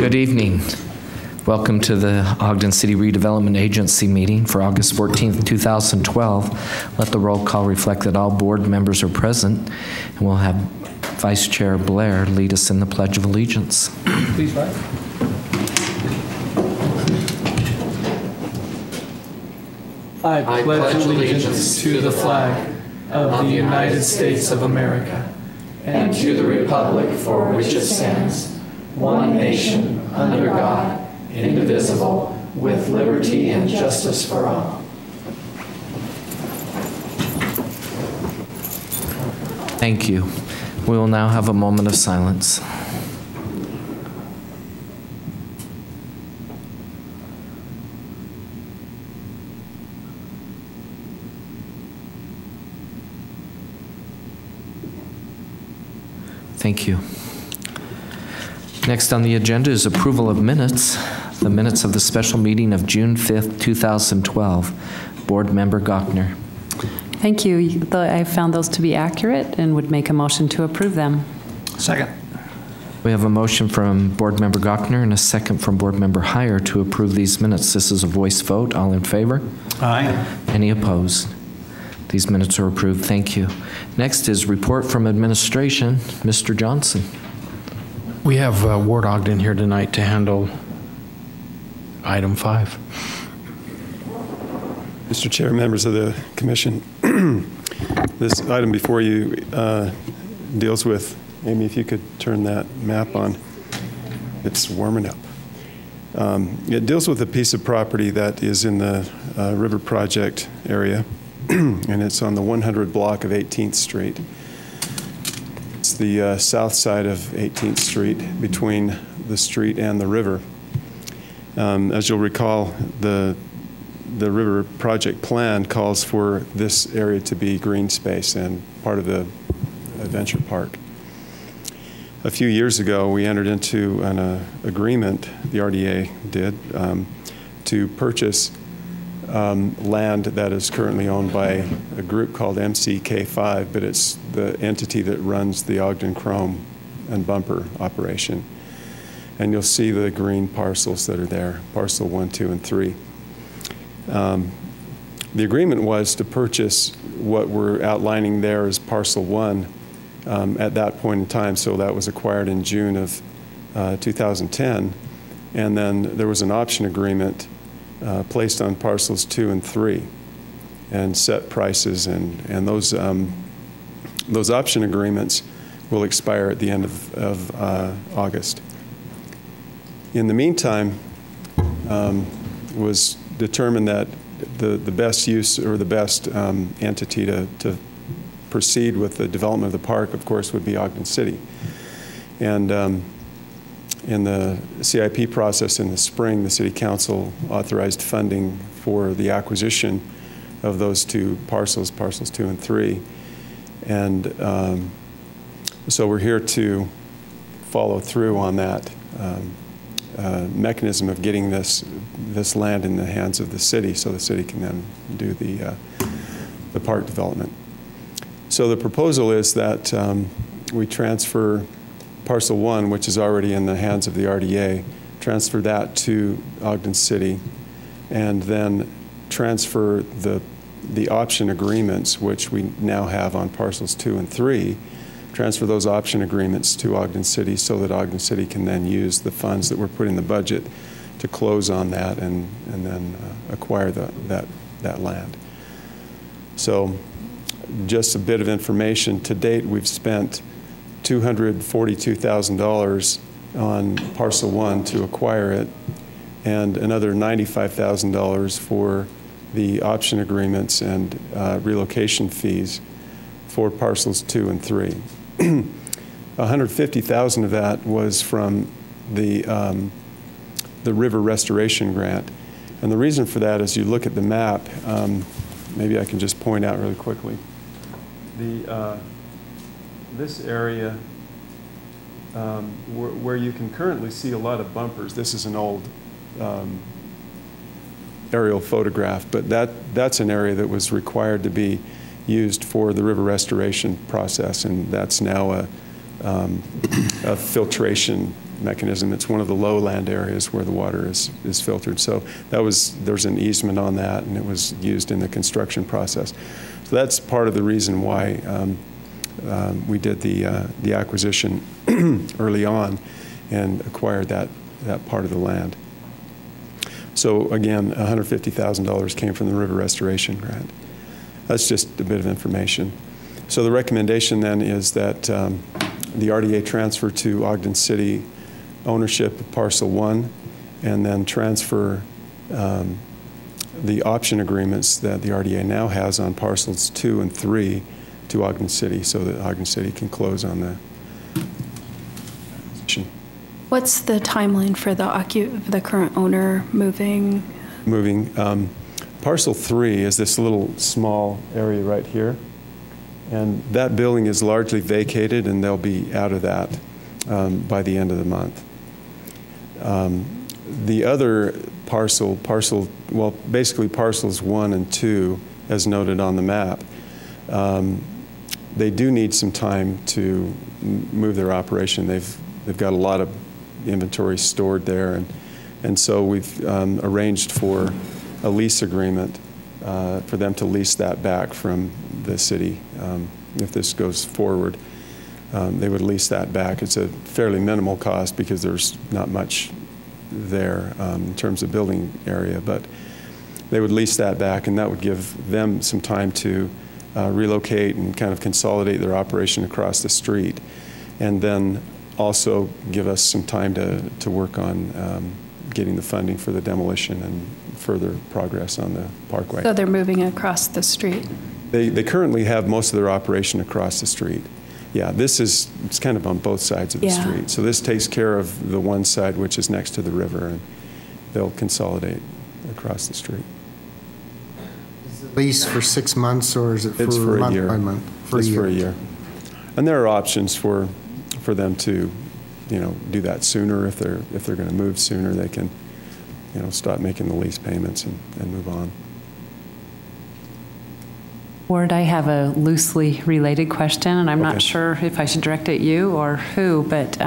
Good evening. Welcome to the Ogden City Redevelopment Agency meeting for August 14th, 2012. Let the roll call reflect that all board members are present, and we'll have Vice Chair Blair lead us in the Pledge of Allegiance. Please rise. I pledge allegiance to the flag of the United States of America and to the republic for which it stands, one nation, under God, indivisible, with liberty and justice for all. Thank you. We will now have a moment of silence. Thank you. Next on the agenda is approval of minutes. The minutes of the special meeting of June 5th, 2012. Board Member Gochner. Thank you. I found those to be accurate and would make a motion to approve them. Second. We have a motion from Board Member Gochner and a second from Board Member Heyer to approve these minutes. This is a voice vote. All in favor? Aye. Any opposed? These minutes are approved. Thank you. Next is report from administration. Mr. Johnson. We have Ward Ogden here tonight to handle item 5. Mr. Chair, members of the commission, this item before you deals with, Amy, if you could turn that map on. It's warming up. It deals with a piece of property that is in the River Project area, and it's on the 100 block of 18th Street. It's the south side of 18th Street between the street and the river. As you'll recall, the River Project plan calls for this area to be green space and part of the adventure park. A few years ago, we entered into an agreement, the RDA did, to purchase land that is currently owned by a group called MCK5, but it's the entity that runs the Ogden Chrome and Bumper operation. And you'll see the green parcels that are there, parcel 1, 2, and 3. The agreement was to purchase what we're outlining there as parcel 1 at that point in time, so that was acquired in June of 2010. And then there was an option agreement placed on parcels 2 and 3 and set prices, and those option agreements will expire at the end of August. In the meantime, was determined that the best use or the best entity to proceed with the development of the park, of course, would be Ogden City. And in the CIP process in the spring, the City Council authorized funding for the acquisition of those two parcels, parcels 2 and 3. And so we're here to follow through on that mechanism of getting this land in the hands of the city so the city can then do the park development. So the proposal is that we transfer parcel 1, which is already in the hands of the RDA, transfer that to Ogden City, and then transfer the option agreements, which we now have on parcels 2 and 3, transfer those option agreements to Ogden City so that Ogden City can then use the funds that were put in the budget to close on that and then acquire that land. So just a bit of information. To date, we've spent $242,000 on parcel 1 to acquire it, and another $95,000 for the option agreements and relocation fees for parcels 2 and 3. $150,000 of that was from the River Restoration Grant. And the reason for that is you look at the map, maybe I can just point out really quickly. This area where you can currently see a lot of bumpers, this is an old aerial photograph, but that's an area that was required to be used for the river restoration process, and that's now a filtration mechanism. It's one of the lowland areas where the water is filtered. So there's an easement on that, and it was used in the construction process. So that's part of the reason why we did the acquisition early on and acquired that part of the land. So again, $150,000 came from the river restoration grant. That's just a bit of information. So the recommendation then is that the RDA transfer to Ogden City ownership of parcel 1, and then transfer the option agreements that the RDA now has on parcels 2 and 3 to Ogden City, so that Ogden City can close on the acquisition. What's the timeline for the current owner moving? Parcel 3 is this little small area right here, and that building is largely vacated, and they'll be out of that by the end of the month. The other well, basically parcels 1 and 2, as noted on the map, they do need some time to move their operation. They've got a lot of inventory stored there, and so we've arranged for a lease agreement for them to lease that back from the city. If this goes forward, they would lease that back. It's a fairly minimal cost because there's not much there in terms of building area, but they would lease that back, and that would give them some time to relocate and kind of consolidate their operation across the street, and then also give us some time to work on getting the funding for the demolition and further progress on the parkway. So they're moving across the street? They currently have most of their operation across the street. Yeah, it's kind of on both sides of the street. So this takes care of the one side, which is next to the river, and they'll consolidate across the street. Is it lease for 6 months, or is it for a month year. by month? It's for a year. And there are options for them to, do that sooner. If they're going to move sooner, they can, stop making the lease payments and move on. Ward, I have a loosely related question, and I'm not sure if I should direct it at you or who, but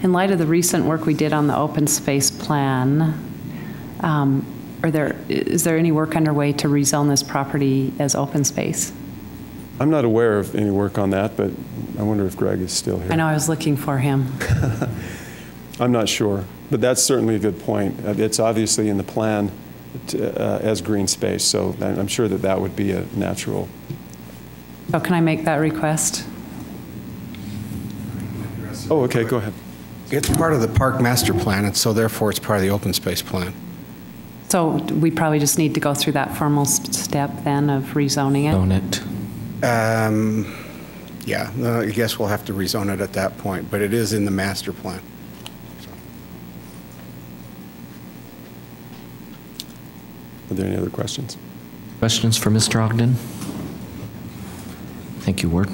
in light of the recent work we did on the open space plan, is there any work underway to rezone this property as open space? I'm not aware of any work on that, but I wonder if Greg is still here. I know I was looking for him. I'm not sure, but that's certainly a good point. It's obviously in the plan as green space, so I'm sure that would be a natural. So can I make that request? Oh, okay, go ahead. It's part of the park master plan, and so therefore it's part of the open space plan. So we probably just need to go through that formal step then of rezoning it? Own it. Yeah, I guess we'll have to rezone it at that point, but it is in the master plan. Are there any other questions? Questions for Mr. Ogden? Thank you, Ward.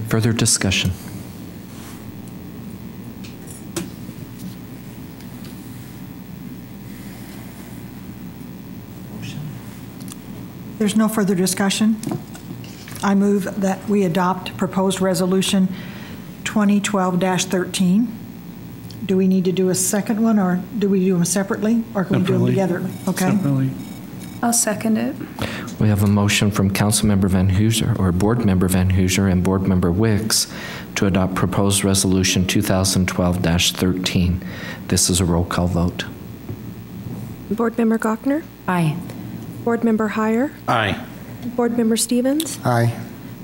Further discussion? There's no further discussion. I move that we adopt proposed resolution 2012-13. Do we need to do a second one, or do we do them separately, or can we do them together? Okay. Separately. I'll second it. We have a motion from Councilmember Van Hooser, or Board Member Van Hooser, and Board Member Wicks to adopt proposed resolution 2012-13. This is a roll call vote. Board Member Gochner? Aye. Board Member Heyer? Aye. Board Member Stevens? Aye.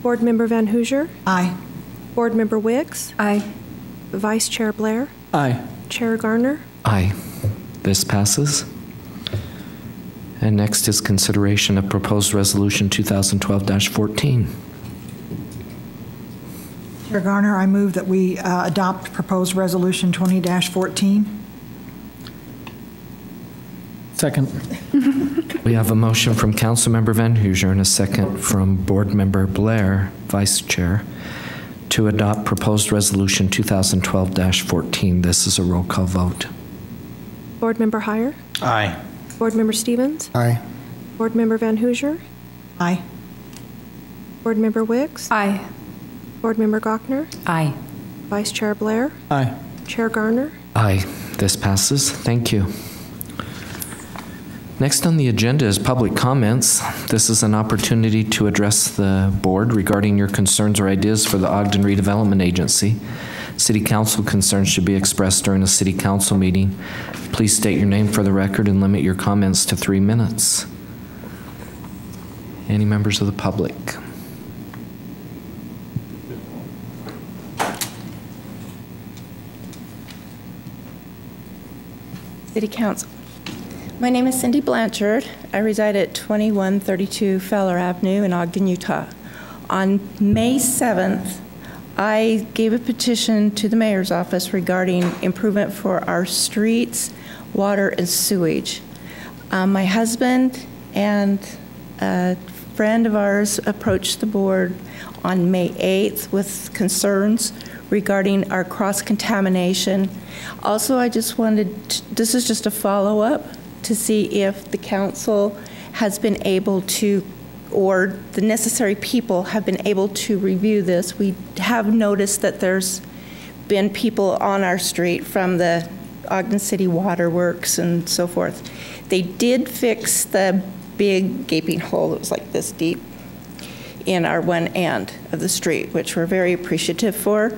Board Member Van Hooser? Aye. Board Member Wicks? Aye. Vice Chair Blair? Aye. Chair Garner? Aye. This passes. And next is consideration of proposed resolution 2012-14. Chair Garner, I move that we adopt proposed resolution 20-14. Second. We have a motion from Councilmember Van Hooser and a second from Board Member Blair, Vice Chair, to adopt proposed resolution 2012-14. This is a roll call vote. Board Member Heyer? Aye. Board Member Stevens? Aye. Board Member Van Hooser? Aye. Board Member Wicks? Aye. Board Member Gochner? Aye. Vice Chair Blair? Aye. Chair Garner? Aye. This passes. Thank you. Next on the agenda is public comments. This is an opportunity to address the board regarding your concerns or ideas for the Ogden Redevelopment Agency. City Council concerns should be expressed during a City Council meeting. Please state your name for the record and limit your comments to 3 minutes. Any members of the public? City Council. My name is Cindy Blanchard. I reside at 2132 Feller Avenue in Ogden, Utah. On May 7th, I gave a petition to the mayor's office regarding improvement for our streets, water, and sewage. My husband and a friend of ours approached the board on May 8th with concerns regarding our cross-contamination. Also, I just wanted to, this is just a follow-up to see if the council has been able to, or the necessary people have been able to review this. We have noticed that there's been people on our street from the Ogden City Waterworks and so forth. They did fix the big gaping hole that was like this deep in our one end of the street, which we're very appreciative for.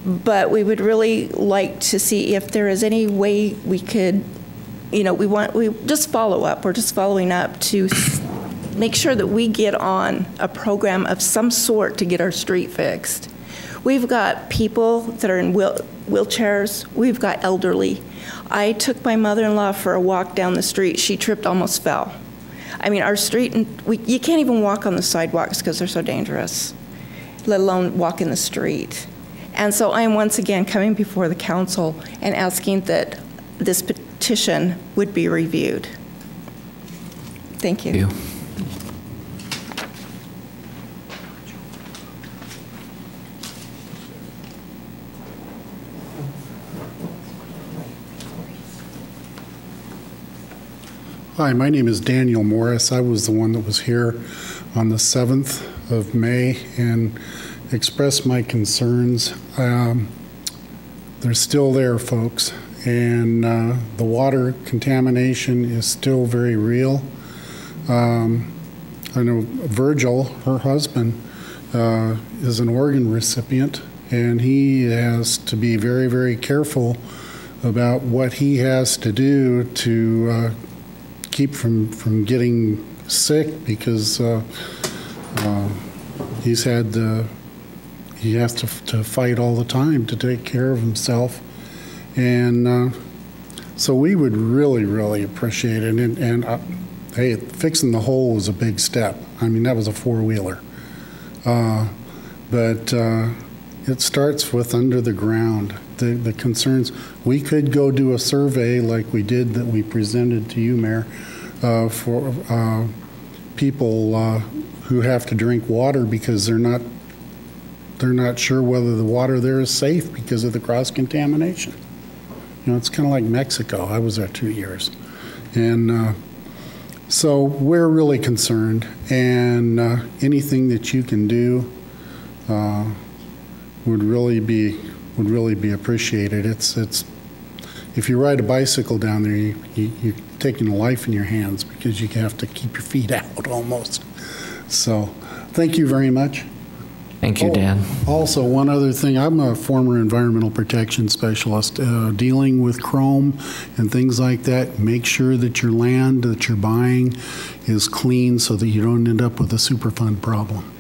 But we would really like to see if there is any way we could, you know, we just follow up. We're just following up to make sure that we get on a program of some sort to get our street fixed. We've got people that are in wheelchairs. We've got elderly. I took my mother-in-law for a walk down the street. She tripped, almost fell. I mean, our street, you can't even walk on the sidewalks because they're so dangerous, let alone walk in the street. And so I am once again coming before the council and asking that this petition would be reviewed. Thank you. Thank you. Hi, my name is Daniel Morris. I was the one that was here on the 7th of May and expressed my concerns. They're still there, folks, and the water contamination is still very real. I know Virgil, her husband, is an organ recipient, and he has to be very, very careful about what he has to do to keep from getting sick, because he has to fight all the time to take care of himself. And so we would really, really appreciate it. And hey, fixing the hole was a big step. I mean, that was a four-wheeler. But it starts with under the ground. The concerns, we could go do a survey like we did that we presented to you, Mayor, for people who have to drink water because they're not sure whether the water there is safe because of the cross-contamination. You know, it's kind of like Mexico. I was there 2 years. And so we're really concerned, and anything that you can do would really be appreciated. It's if you ride a bicycle down there, you're taking a life in your hands because you have to keep your feet out almost. So thank you very much. Thank you, Dan. Also, one other thing, I'm a former environmental protection specialist dealing with chrome and things like that. Make sure that your land that you're buying is clean so that you don't end up with a Superfund problem.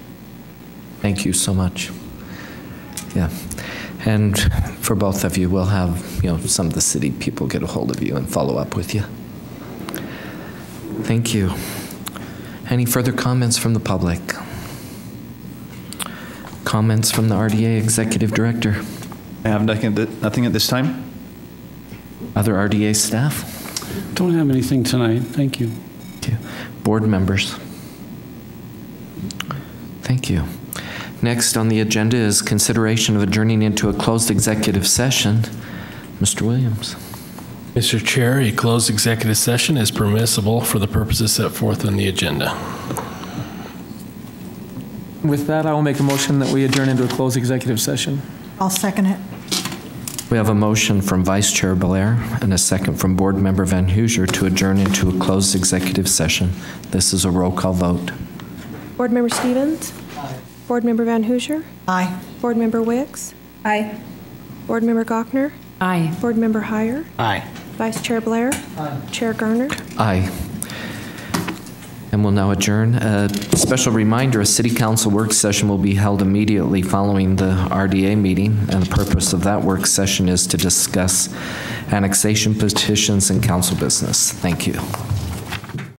Thank you so much. Yeah. And for both of you, we'll have, some of the city people get a hold of you and follow up with you. Thank you. Any further comments from the public? Comments from the RDA Executive Director? I have nothing at this time. Other RDA staff? Don't have anything tonight. Thank you. Thank you. Board members? Thank you. Next on the agenda is consideration of adjourning into a closed executive session. Mr. Williams. Mr. Chair, a closed executive session is permissible for the purposes set forth on the agenda. With that, I will make a motion that we adjourn into a closed executive session. I'll second it. We have a motion from Vice Chair Belair and a second from Board Member Van Hoosier to adjourn into a closed executive session. This is a roll call vote. Board Member Stevens? Aye. Board Member Van Hoosier? Aye. Board Member Wicks? Aye. Board Member Gochner? Aye. Board Member Heyer? Aye. Vice Chair Blair? Aye. Chair Garner? Aye. And we'll now adjourn. A special reminder, a city council work session will be held immediately following the RDA meeting, and the purpose of that work session is to discuss annexation petitions and council business. Thank you.